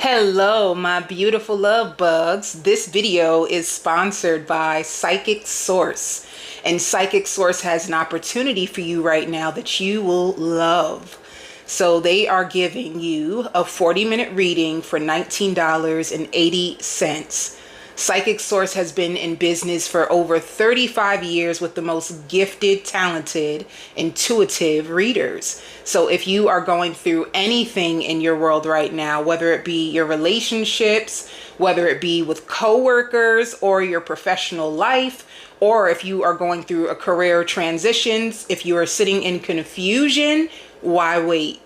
Hello, my beautiful love bugs. This video is sponsored by Psychic Source. And Psychic Source has an opportunity for you right now that you will love. So they are giving you a 40-minute reading for $19.80. Psychic Source has been in business for over 35 years with the most gifted, talented, intuitive readers. So if you are going through anything in your world right now, whether it be your relationships, whether it be with coworkers or your professional life, or if you are going through a career transitions, if you are sitting in confusion, why wait?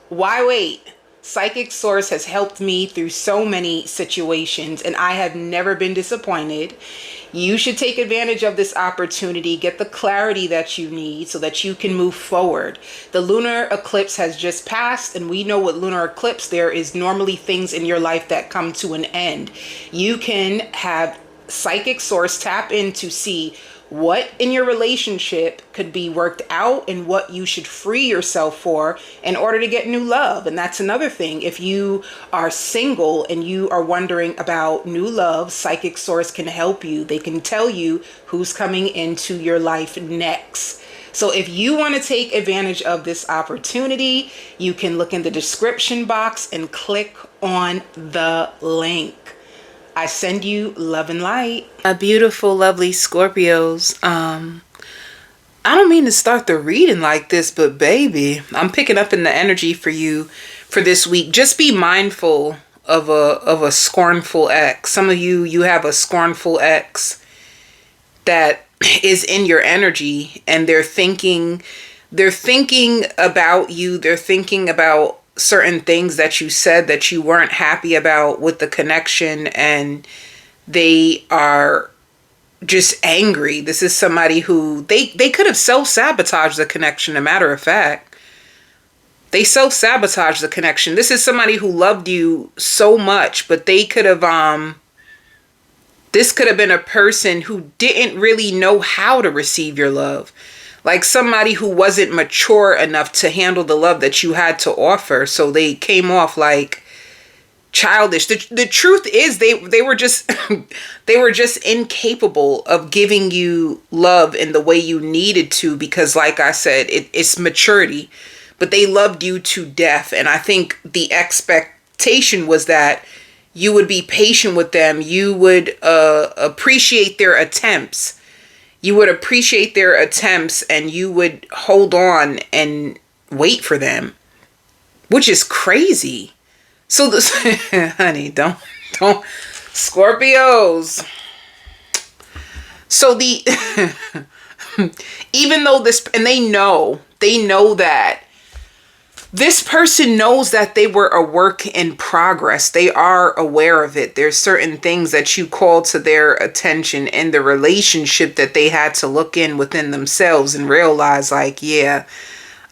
Why wait? Psychic Source has helped me through so many situations and I have never been disappointed. You should take advantage of this opportunity, get the clarity that you need so that you can move forward. The lunar eclipse has just passed and we know with lunar eclipse there is normally things in your life that come to an end. You can have Psychic Source tap in to see what in your relationship could be worked out and what you should free yourself for in order to get new love. And that's another thing. If you are single and you are wondering about new love, Psychic Source can help you. They can tell you who's coming into your life next. So if you want to take advantage of this opportunity, you can look in the description box and click on the link. I send you love and light. Beautiful, lovely Scorpios. I don't mean to start the reading like this, but baby, I'm picking up in the energy for you for this week. Just be mindful of a scornful ex. Some of you have a scornful ex that is in your energy and they're thinking about you. They're thinking about certain things that you said that you weren't happy about with the connection and they are just angry. This is somebody who they could have self-sabotaged the connection. A matter of fact, they self-sabotaged the connection. This is somebody who loved you so much, but they could have this could have been a person who didn't really know how to receive your love. Like somebody who wasn't mature enough to handle the love that you had to offer. So they came off like childish. The truth is they were just they were just incapable of giving you love in the way you needed to, because like I said, it's maturity. But they loved you to death. And I think the expectation was that you would be patient with them. You would appreciate their attempts. You would appreciate their attempts and you would hold on and wait for them, which is crazy. So this, honey, don't, Scorpios. So even though this, and they know that this person knows that they were a work in progress. They are aware of it. There's certain things that you called to their attention in the relationship that they had to look in within themselves and realize like, yeah,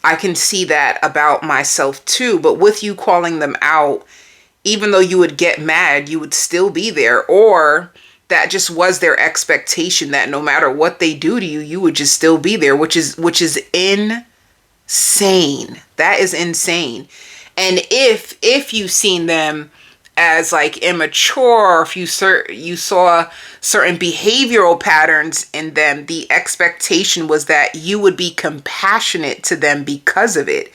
I can see that about myself too. But with you calling them out, even though you would get mad, you would still be there. Or that just was their expectation that no matter what they do to you, you would just still be there, which is insane. That is insane. And if you've seen them as like immature, or if you saw certain behavioral patterns in them, the expectation was that you would be compassionate to them because of it.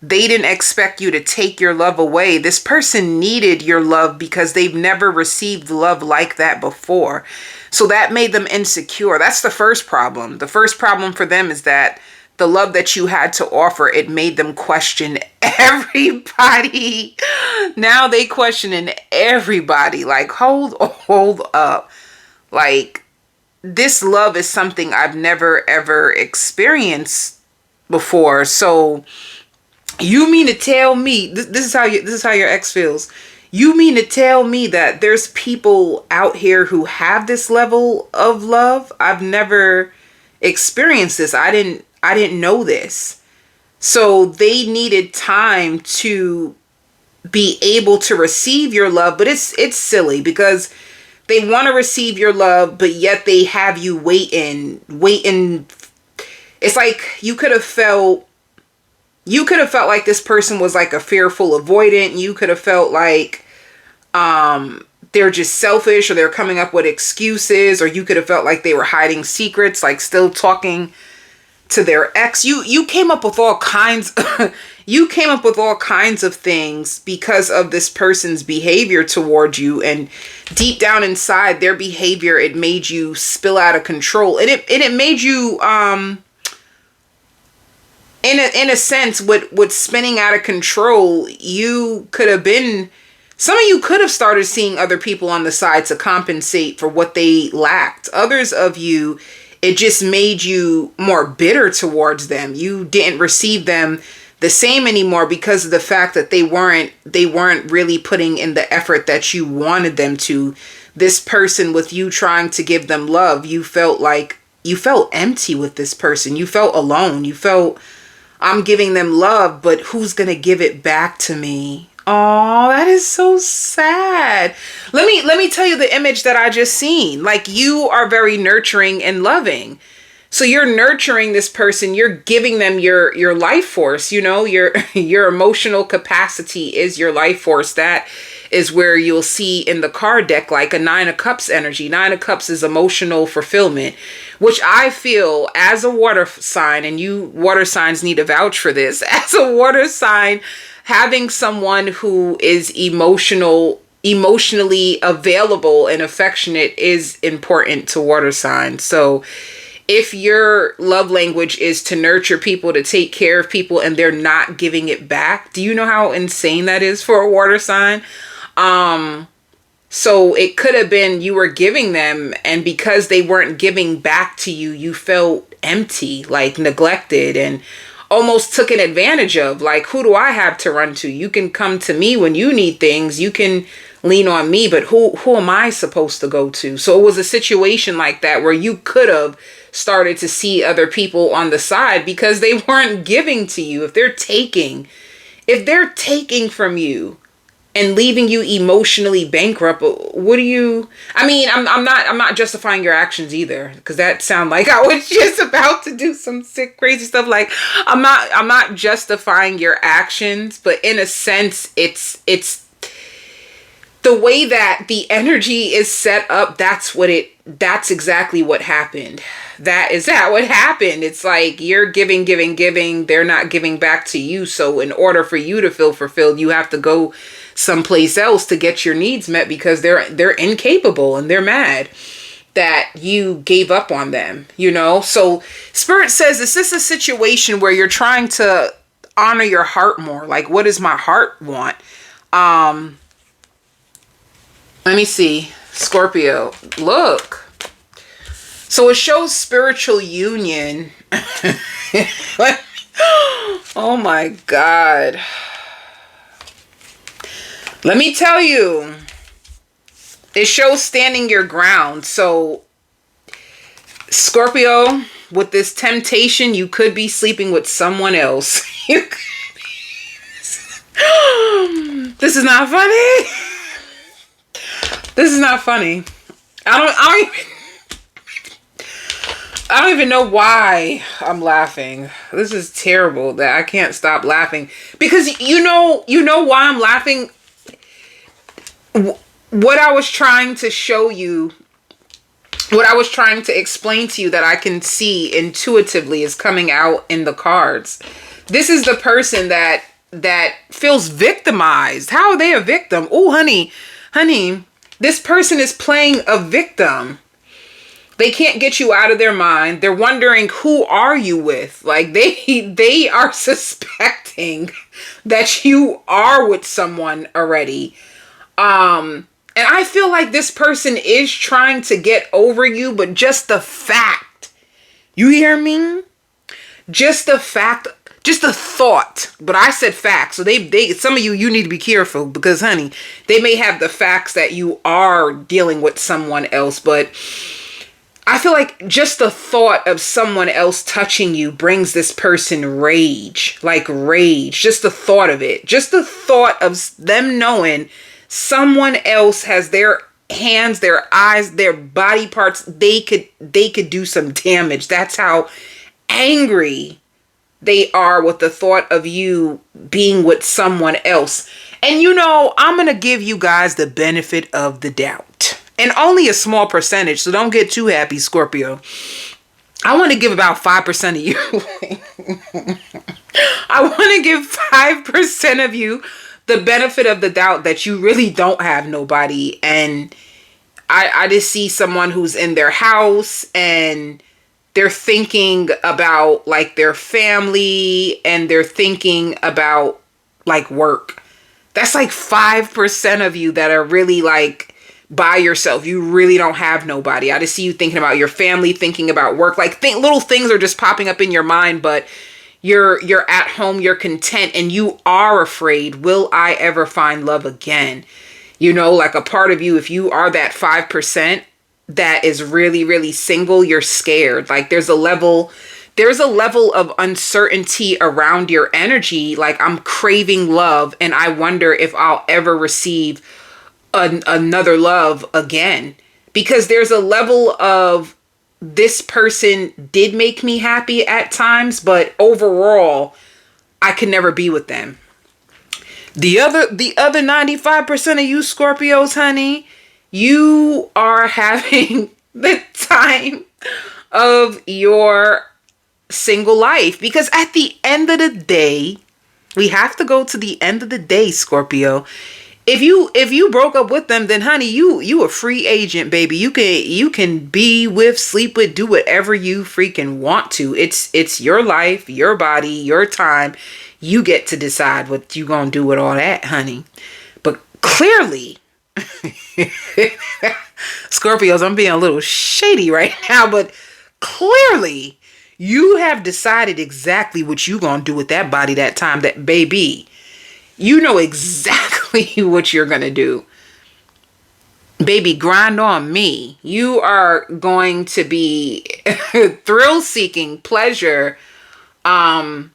They didn't expect you to take your love away. This person needed your love because they've never received love like that before. So that made them insecure. That's the first problem. The first problem for them is that the love that you had to offer, it made them question everybody. Now they questioning everybody. Like, hold up. Like, this love is something I've never ever experienced before. So you mean to tell me this is how your ex feels? You mean to tell me that there's people out here who have this level of love? I've never experienced this. I didn't know this. So they needed time to be able to receive your love, but it's silly because they want to receive your love, but yet they have you waiting. It's like you could have felt like this person was like a fearful avoidant. You could have felt like they're just selfish, or they're coming up with excuses, or you could have felt like they were hiding secrets, like still talking to their ex. You came up with all kinds you came up with all kinds of things because of this person's behavior toward you, and deep down inside their behavior, it made you spill out of control, and it made you in a sense, with spinning out of control, you could have been, some of you could have started seeing other people on the side to compensate for what they lacked. Others of you, it just made you more bitter towards them. You didn't receive them the same anymore because of the fact that they weren't really putting in the effort that you wanted them to. This person, with you trying to give them love, you felt empty with this person. You felt alone. You felt, I'm giving them love, but who's going to give it back to me? Oh, that is so sad. Let me tell you the image that I just seen. Like, you are very nurturing and loving. So you're nurturing this person, you're giving them your life force, your emotional capacity is your life force. That is where you'll see in the card deck, like a 9 of Cups energy. 9 of Cups is emotional fulfillment, which I feel, as a water sign, and you water signs need to vouch for this, as a water sign, having someone who is emotionally available and affectionate is important to water signs. So if your love language is to nurture people, to take care of people, and they're not giving it back, do you know how insane that is for a water sign? So it could have been you were giving them, and because they weren't giving back to you, you felt empty, like neglected, and almost taken advantage of. Like, who do I have to run to? You can come to me when you need things. You can lean on me, but who am I supposed to go to? So it was a situation like that where you could have started to see other people on the side because they weren't giving to you. If they're taking from you and leaving you emotionally bankrupt, what do you, I'm not justifying your actions either, because that sound like I was just about to do some sick, crazy stuff. Like, I'm not justifying your actions, but in a sense, it's the way that the energy is set up. That's exactly what happened. That what happened. It's like you're giving, they're not giving back to you. So in order for you to feel fulfilled, you have to go someplace else to get your needs met, because they're incapable and they're mad that you gave up on them, So Spirit says, is this a situation where you're trying to honor your heart more? Like, what does my heart want? Let me see. Scorpio, look. So it shows spiritual union. Oh my God. Let me tell you. It shows standing your ground. So Scorpio, with this temptation, you could be sleeping with someone else. This is not funny. This is not funny. I don't even know why I'm laughing. This is terrible that I can't stop laughing, because you know why I'm laughing. What I was trying to show you, what I was trying to explain to you that I can see intuitively is coming out in the cards. This is the person that feels victimized. How are they a victim? Oh, honey, this person is playing a victim. They can't get you out of their mind. They're wondering, who are you with? Like, they are suspecting that you are with someone already. And I feel like this person is trying to get over you, but just the fact, you hear me? Just the fact, just the thought, but I said facts. So they some of you need to be careful, because honey, they may have the facts that you are dealing with someone else, but I feel like just the thought of someone else touching you brings this person rage, like rage. Just the thought of it, just the thought of them knowing someone else has their hands, their eyes, their body parts. They could do some damage. That's how angry they are with the thought of you being with someone else. And you know, I'm going to give you guys the benefit of the doubt. And only a small percentage, so don't get too happy, Scorpio. I want to give about 5% of you. I want to give 5% of you the benefit of the doubt that you really don't have nobody. And I just see someone who's in their house and they're thinking about like their family and they're thinking about like work. That's like 5% of you that are really like by yourself. You really don't have nobody. I just see you thinking about your family, thinking about work. Like little things are just popping up in your mind, but you're at home, you're content, and you are afraid, will I ever find love again? You know, like a part of you, if you are that 5% that is really, really single, you're scared. Like there's a level of uncertainty around your energy. Like I'm craving love and I wonder if I'll ever receive another love again. Because there's a level of this person did make me happy at times, but overall, I could never be with them. The other 95% of you Scorpios, honey, you are having the time of your single life. Because at the end of the day, we have to go to the end of the day, Scorpio. If you broke up with them, then honey, you a free agent, baby. You can be with, sleep with, do whatever you freaking want to. It's your life, your body, your time. You get to decide what you gonna do with all that, honey. But clearly, Scorpios, I'm being a little shady right now, but clearly you have decided exactly what you gonna do with that body, that time, that baby. You know exactly what you're going to do. Baby, grind on me. You are going to be thrill-seeking, pleasure. And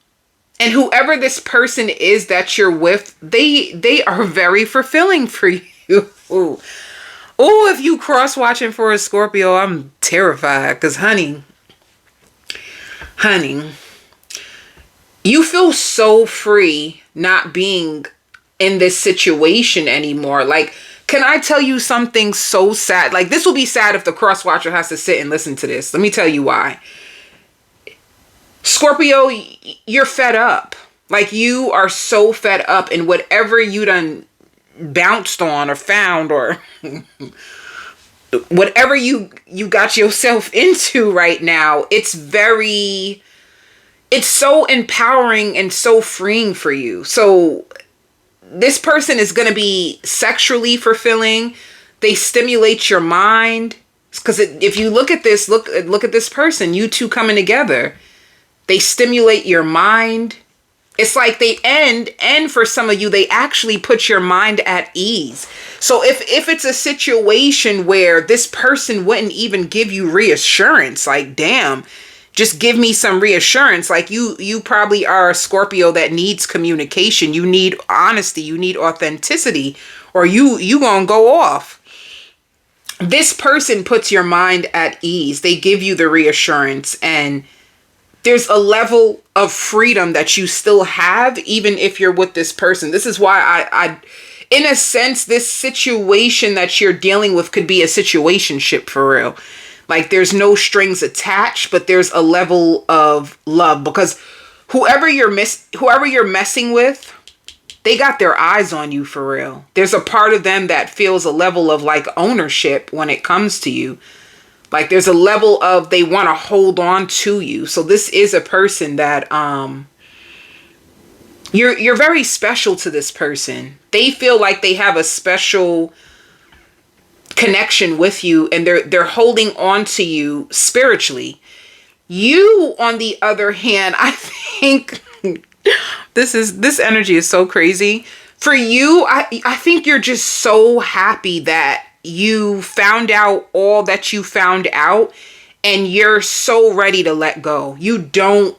whoever this person is that you're with, they are very fulfilling for you. Ooh, if you cross-watching for a Scorpio, I'm terrified. Because, honey, you feel so free not being in this situation anymore. Like, can I tell you something so sad? Like, this will be sad if the cross-watcher has to sit and listen to this. Let me tell you why. Scorpio, you're fed up. Like, you are so fed up, and whatever you done bounced on or found or whatever you got yourself into right now, it's so empowering and so freeing for you. So this person is going to be sexually fulfilling. They stimulate your mind. Because if you look at this, look at this person, you two coming together. They stimulate your mind. It's like they and for some of you, they actually put your mind at ease. So if it's a situation where this person wouldn't even give you reassurance, like, damn, just give me some reassurance. Like you probably are a Scorpio that needs communication. You need honesty. You need authenticity, or you gonna go off. This person puts your mind at ease. They give you the reassurance, and there's a level of freedom that you still have, even if you're with this person. This is why I in a sense, this situation that you're dealing with could be a situationship for real. Like there's no strings attached, but there's a level of love, because whoever you're messing with, they got their eyes on you for real. There's a part of them that feels a level of like ownership when it comes to you. Like there's a level of they want to hold on to you. So this is a person that you're very special to this person. They feel like they have a special connection with you, and they're holding on to you spiritually. You, on the other hand, I think this energy is so crazy. For you, I think you're just so happy that you found out all that you found out, and you're so ready to let go. You don't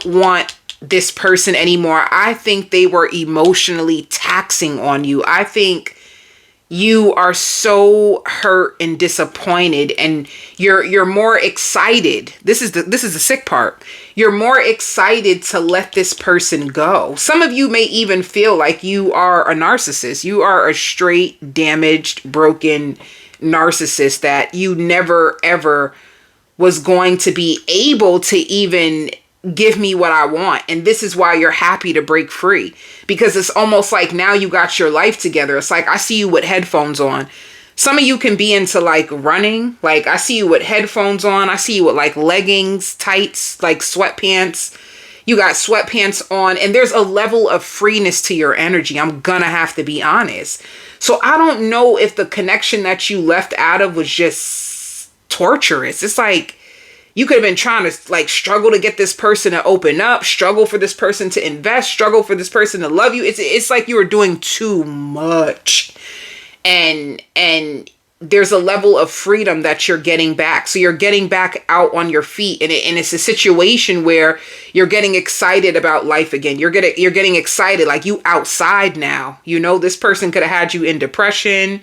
want this person anymore. I think they were emotionally taxing on you. I think you are so hurt and disappointed, and you're more excited. This is the sick part. You're more excited to let this person go. Some of you may even feel like you are a narcissist. You are a straight damaged, broken narcissist that you never ever was going to be able to even give me what I want. And this is why you're happy to break free, because it's almost like now you got your life together. It's like, I see you with headphones on. Some of you can be into like running. Like, I see you with headphones on. I see you with like leggings, tights, like sweatpants. You got sweatpants on, and there's a level of freeness to your energy. I'm gonna have to be honest. So I don't know if the connection that you left out of was just torturous. It's like, you could have been trying to like struggle to get this person to open up, struggle for this person to invest, struggle for this person to love you. It's like you were doing too much. And there's a level of freedom that you're getting back. So you're getting back out on your feet, and it's a situation where you're getting excited about life again. You're getting excited, like you outside now. You know, this person could have had you in depression,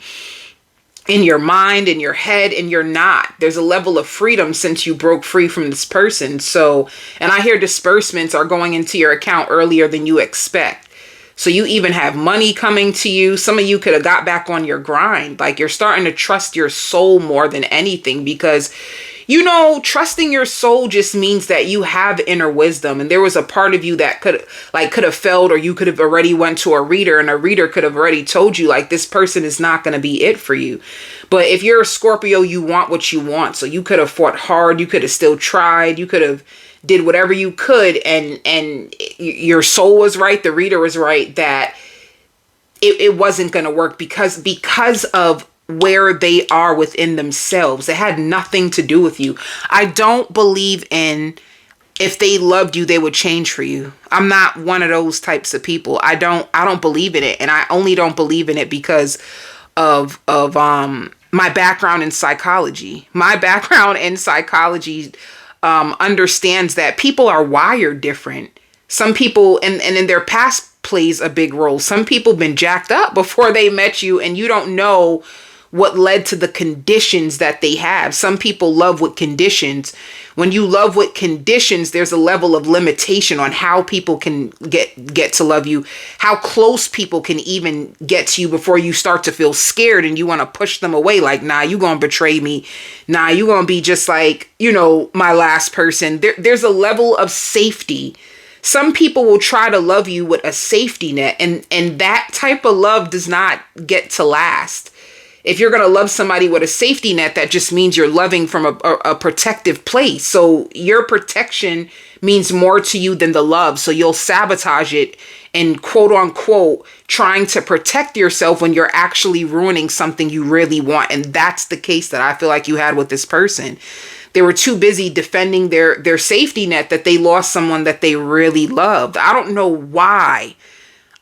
in your mind, in your head, and you're not. There's a level of freedom since you broke free from this person. So, and I hear disbursements are going into your account earlier than you expect. So you even have money coming to you. Some of you could have got back on your grind. Like, you're starting to trust your soul more than anything, because, you know, trusting your soul just means that you have inner wisdom. And there was a part of you that could have failed, or you could have already went to a reader, and a reader could have already told you like, this person is not going to be it for you. But if you're a Scorpio, you want what you want. So you could have fought hard. You could have still tried. You could have did whatever you could. And your soul was right. The reader was right that it wasn't going to work because of where they are within themselves. It had nothing to do with you. I don't believe in, if they loved you, they would change for you. I'm not one of those types of people. I don't believe in it. And I only don't believe in it because of my background in psychology. My background in psychology understands that people are wired different. Some people, and in their past plays a big role. Some people been jacked up before they met you, and you don't know what led to the conditions that they have. Some people love with conditions. When you love with conditions, there's a level of limitation on how people can get to love you, how close people can even get to you before you start to feel scared and you want to push them away. Like, nah, you gonna betray me. Nah, you gonna be just like, you know, my last person. There's a level of safety. Some people will try to love you with a safety net, and that type of love does not get to last. If you're going to love somebody with a safety net, that just means you're loving from a protective place. So your protection means more to you than the love. So you'll sabotage it and quote unquote trying to protect yourself when you're actually ruining something you really want. And that's the case that I feel like you had with this person. They were too busy defending their safety net that they lost someone that they really loved. I don't know why.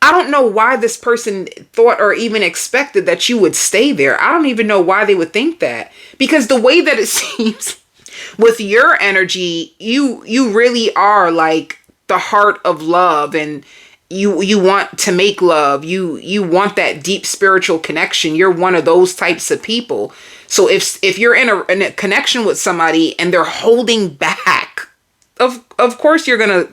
I don't know why this person thought or even expected that you would stay there. I don't even know why they would think that. Because the way that it seems with your energy, you really are like the heart of love, and you want to make love. You want that deep spiritual connection. You're one of those types of people. So if you're in a connection with somebody and they're holding back, of course you're going to,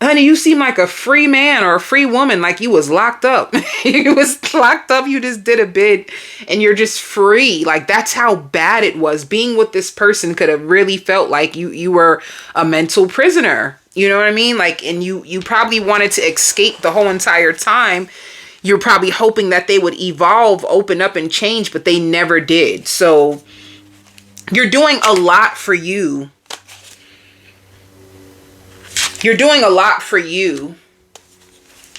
honey, you seem like a free man or a free woman, like you was locked up. You was locked up. You just did a bid and you're just free. Like, that's how bad it was. Being with this person could have really felt like you were a mental prisoner. You know what I mean? Like, and you probably wanted to escape the whole entire time. You're probably hoping that they would evolve, open up, and change, but they never did. So you're doing a lot for you. You're doing a lot for you.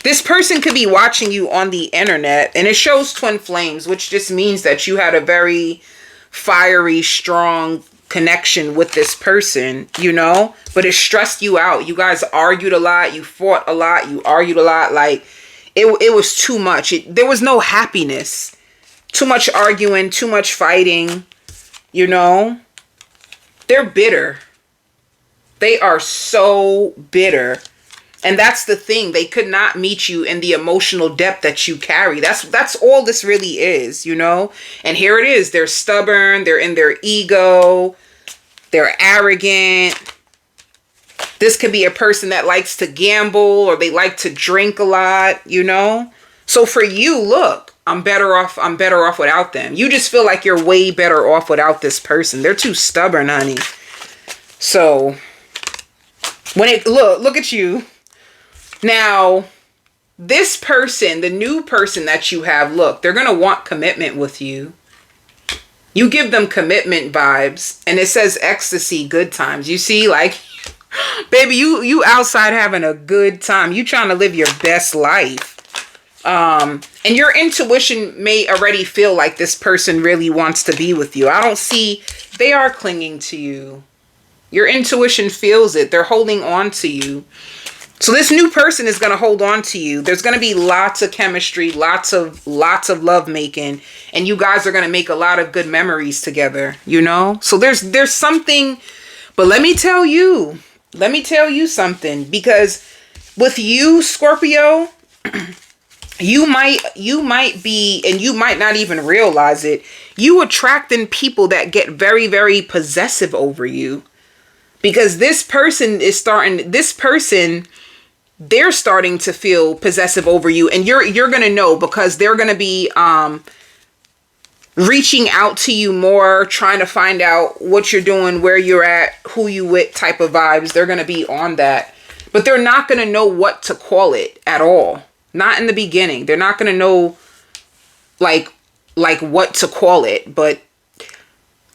This person could be watching you on the internet, and it shows twin flames, which just means that you had a very fiery, strong connection with this person, you know, but it stressed you out. You guys argued a lot. You fought a lot. You argued a lot. Like, it was too much. There was no happiness. Too much arguing, too much fighting, you know. They're bitter. They are so bitter. And that's the thing. They could not meet you in the emotional depth that you carry. That's all this really is, you know? And here it is. They're stubborn. They're in their ego. They're arrogant. This could be a person that likes to gamble or they like to drink a lot, you know? So for you, look, I'm better off without them. You just feel like you're way better off without this person. They're too stubborn, honey. So when it look at you. Now, this person, the new person that you have, look, they're going to want commitment with you. You give them commitment vibes, and it says ecstasy, good times. You see, like, baby, you outside having a good time. You trying to live your best life. And your intuition may already feel like this person really wants to be with you. I don't see, they are clinging to you. Your intuition feels it. They're holding on to you. So this new person is going to hold on to you. There's going to be lots of chemistry, lots of love making, and you guys are going to make a lot of good memories together, you know? So there's something, but let me tell you something, because with you, Scorpio, you might be, and you might not even realize it, you attracting people that get very, very possessive over you, because this person they're starting to feel possessive over you, and you're going to know, because they're going to be reaching out to you more, trying to find out what you're doing, where you're at, who you with type of vibes. They're going to be on that, but they're not going to know what to call it at all. Not in the beginning. They're not going to know like what to call it, but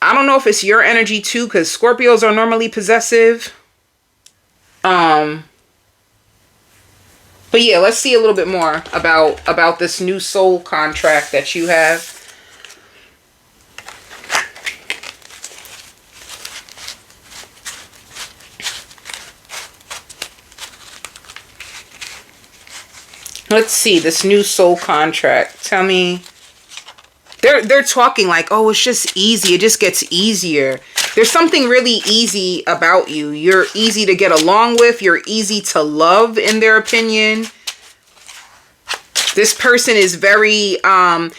I don't know if it's your energy too, because Scorpios are normally possessive. But yeah, let's see a little bit more about this new soul contract that you have. Let's see this new soul contract. Tell me. They're talking like, oh, it's just easy. It just gets easier. There's something really easy about you. You're easy to get along with. You're easy to love, in their opinion. This person is very, and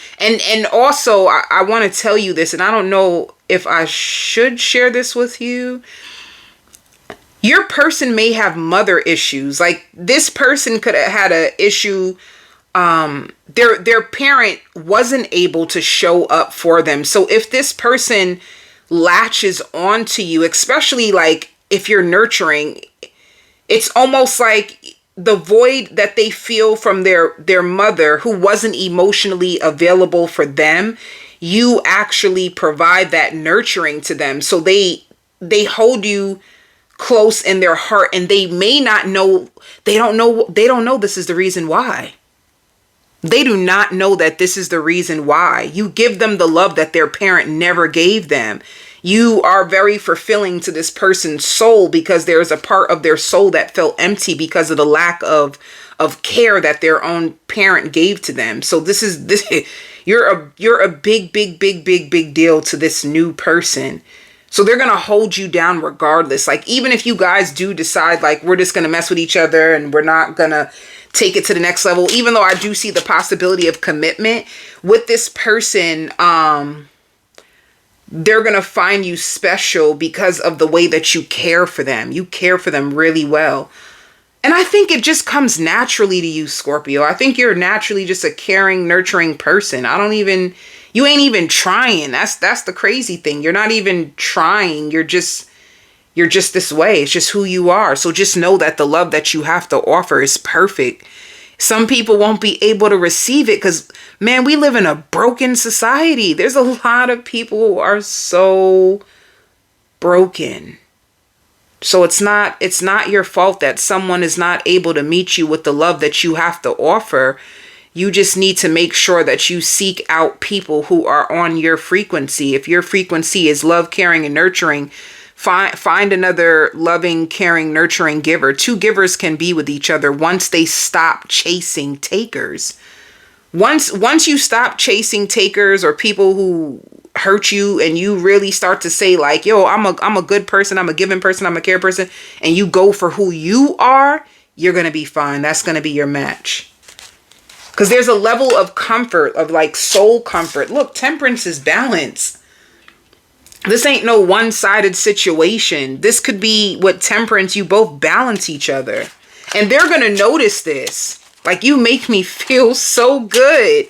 also I want to tell you this, and I don't know if I should share this with you. Your person may have mother issues. Like, this person could have had an issue. Their parent wasn't able to show up for them. So if this person latches onto you, especially like if you're nurturing, it's almost like the void that they feel from their mother, who wasn't emotionally available for them. You actually provide that nurturing to them. So they hold you close in their heart, and they may not know, they don't know this is the reason why. They do not know that this is the reason why. You give them the love that their parent never gave them. You are very fulfilling to this person's soul, because there's a part of their soul that felt empty because of the lack of care that their own parent gave to them. So you're a big deal to this new person. So they're going to hold you down regardless. Like, even if you guys do decide like, we're just going to mess with each other and we're not going to take it to the next level, even though I do see the possibility of commitment with this person, they're going to find you special because of the way that you care for them. You care for them really well. And I think it just comes naturally to you, Scorpio. I think you're naturally just a caring, nurturing person. You ain't even trying. That's the crazy thing. You're not even trying. You're just this way. It's just who you are. So just know that the love that you have to offer is perfect. Some people won't be able to receive it because, man, we live in a broken society. There's a lot of people who are so broken. So it's not your fault that someone is not able to meet you with the love that you have to offer. You just need to make sure that you seek out people who are on your frequency. If your frequency is love, caring, and nurturing, find another loving, caring, nurturing giver. Two givers can be with each other once they stop chasing takers. Once you stop chasing takers or people who hurt you, and you really start to say like, yo, I'm a good person, I'm a giving person, I'm a care person, and you go for who you are, you're going to be fine. That's going to be your match. Because there's a level of comfort, of like soul comfort. Look, temperance is balance. This ain't no one-sided situation. This could be what temperance, you both balance each other. And they're going to notice this. Like, you make me feel so good.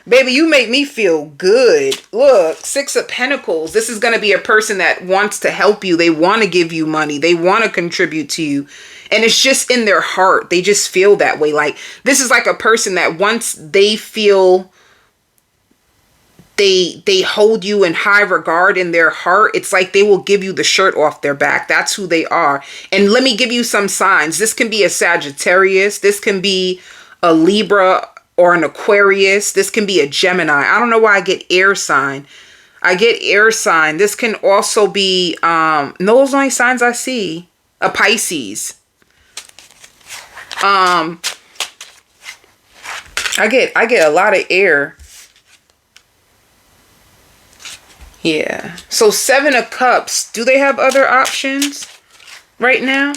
Baby, you make me feel good. Look, 6 of Pentacles. This is going to be a person that wants to help you. They want to give you money. They want to contribute to you. And it's just in their heart. They just feel that way. Like, this is like a person that once they feel they hold you in high regard in their heart, it's like they will give you the shirt off their back. That's who they are. And let me give you some signs. This can be a Sagittarius. This can be a Libra or an Aquarius. This can be a Gemini. I don't know why I get air sign. I get air sign. This can also be, no, those are only signs I see. A Pisces. I get a lot of air. Yeah. So 7 of Cups. Do they have other options right now?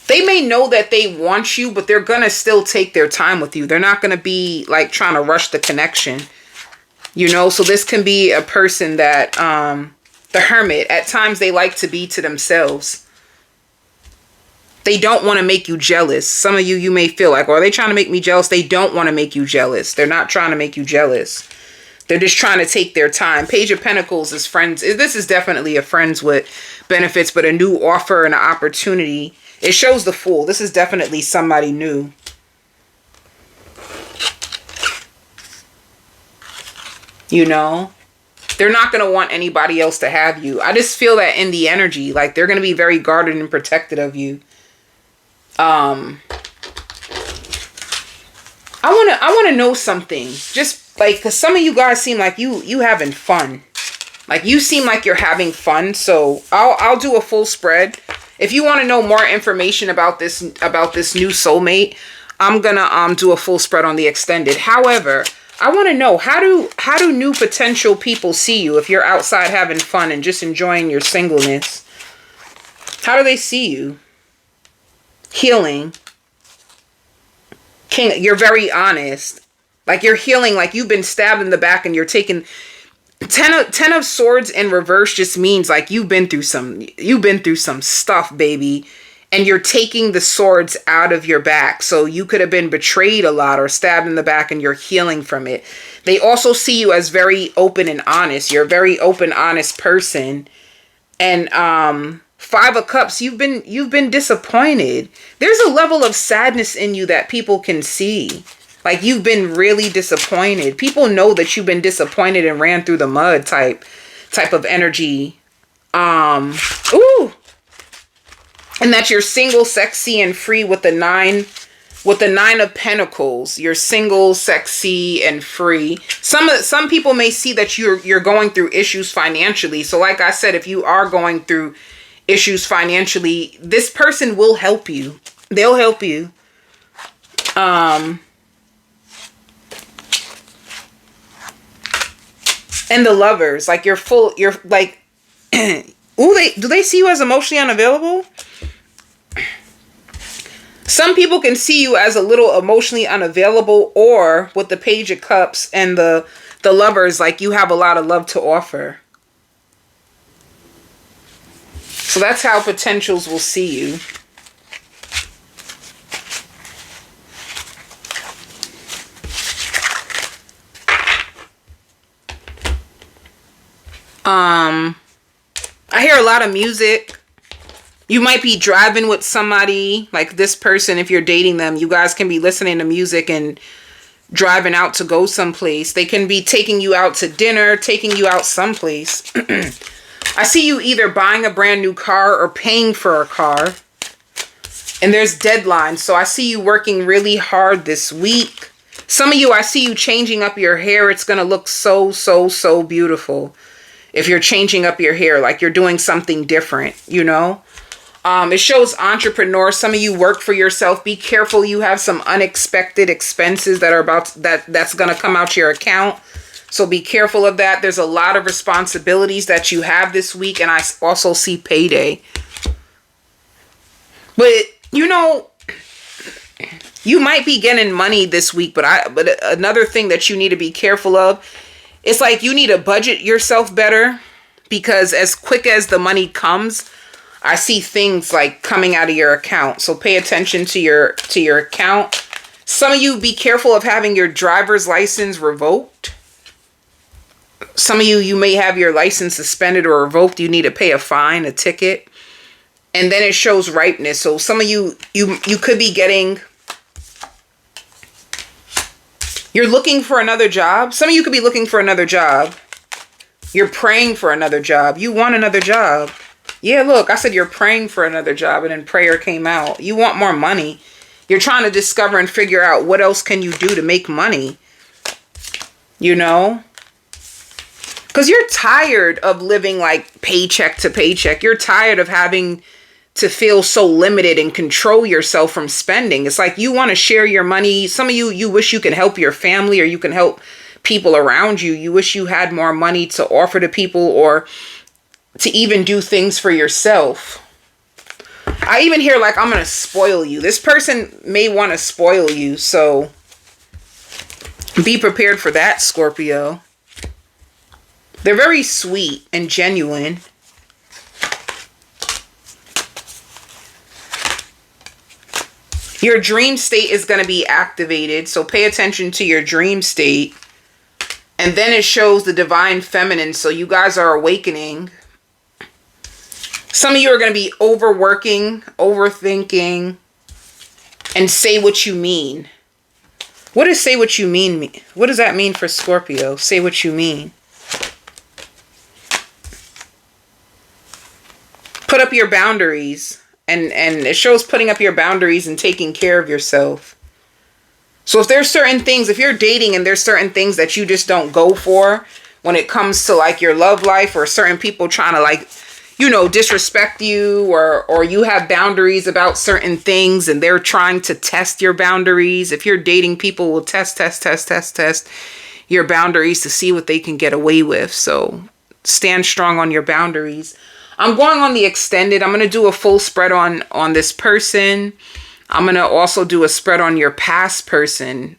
They may know that they want you, but they're going to still take their time with you. They're not going to be like trying to rush the connection. You know, so this can be a person that, the Hermit, at times they like to be to themselves. They don't want to make you jealous. Some of you may feel like, oh, are they trying to make me jealous? They don't want to make you jealous. They're not trying to make you jealous. They're just trying to take their time. Page of Pentacles is friends. This is definitely a friends with benefits, but a new offer and an opportunity. It shows the Fool. This is definitely somebody new. You know? They're not going to want anybody else to have you. I just feel that in the energy. Like, they're going to be very guarded and protected of you. I want to know something. Just like, because some of you guys seem like you having fun. Like, you seem like you're having fun. So I'll do a full spread. If you want to know more information about this new soulmate, I'm gonna do a full spread on the extended. However, I want to know, how do new potential people see you if you're outside having fun and just enjoying your singleness? How do they see you? Healing. King, you're very honest. Like, you're healing, like you've been stabbed in the back and you're taking... 10 of Swords in reverse just means like you've been through some stuff, baby, and you're taking the swords out of your back. So you could have been betrayed a lot or stabbed in the back and you're healing from it. They also see you as very open and honest. You're a very open, honest person. And 5 of Cups, you've been disappointed. There's a level of sadness in you that people can see. Like, you've been really disappointed. People know that you've been disappointed and ran through the mud type of energy. Ooh. And that you're single, sexy, and free with the 9 of Pentacles. You're single, sexy, and free. Some people may see that you're going through issues financially. So like I said, if you are going through issues financially, this person will help you. They'll help you. And the Lovers, like you're like, ooh, do they see you as emotionally unavailable? Some people can see you as a little emotionally unavailable, or with the Page of Cups and the Lovers, like you have a lot of love to offer. So that's how potentials will see you. I hear a lot of music. You might be driving with somebody, like this person, if you're dating them. You guys can be listening to music and driving out to go someplace. They can be taking you out to dinner, taking you out someplace. I see you either buying a brand new car or paying for a car. And there's deadlines. So I see you working really hard this week. Some of you, I see you changing up your hair. It's going to look so, so, so beautiful. If you're changing up your hair, like you're doing something different, you know. It shows entrepreneur. Some of you work for yourself. Be careful. You have some unexpected expenses that are that's going to come out your account. So be careful of that. There's a lot of responsibilities that you have this week. And I also see payday. But, you know, you might be getting money this week, but another thing that you need to be careful of, it's like you need to budget yourself better, because as quick as the money comes, I see things like coming out of your account. So pay attention to your account. Some of you, be careful of having your driver's license revoked. Some of you may have your license suspended or revoked. You need to pay a fine, a ticket. And then it shows ripeness. So some of you could be getting, you're looking for another job. Some of you could be looking for another job. You're praying for another job. You want another job. Yeah, look, I said you're praying for another job, and then prayer came out. You want more money. You're trying to discover and figure out what else can you do to make money. You know? Because you're tired of living like paycheck to paycheck. You're tired of having to feel so limited and control yourself from spending. It's like you want to share your money. Some of you wish you can help your family, or you can help people around you. You wish you had more money to offer to people, or to even do things for yourself. I even hear like, I'm going to spoil you. This person may want to spoil you. So be prepared for that, Scorpio. They're very sweet and genuine. Your dream state is going to be activated. So pay attention to your dream state. And then it shows the divine feminine. So you guys are awakening. Some of you are going to be overworking, overthinking, and say what you mean. What does say what you mean? What does that mean for Scorpio? Say what you mean. Put up your boundaries. And it shows putting up your boundaries and taking care of yourself. So if there's certain things, if you're dating and there's certain things that you just don't go for when it comes to like your love life, or certain people trying to like, you know, disrespect you, or you have boundaries about certain things and they're trying to test your boundaries. If you're dating, people will test your boundaries to see what they can get away with. So stand strong on your boundaries. I'm going on the extended. I'm going to do a full spread on this person. I'm going to also do a spread on your past person.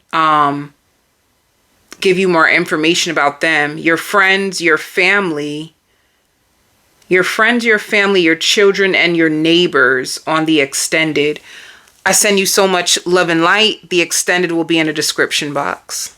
Give you more information about them, your friends, your family. Your friends, your family, your children, and your neighbors on the extended. I send you so much love and light. The extended will be in the description box.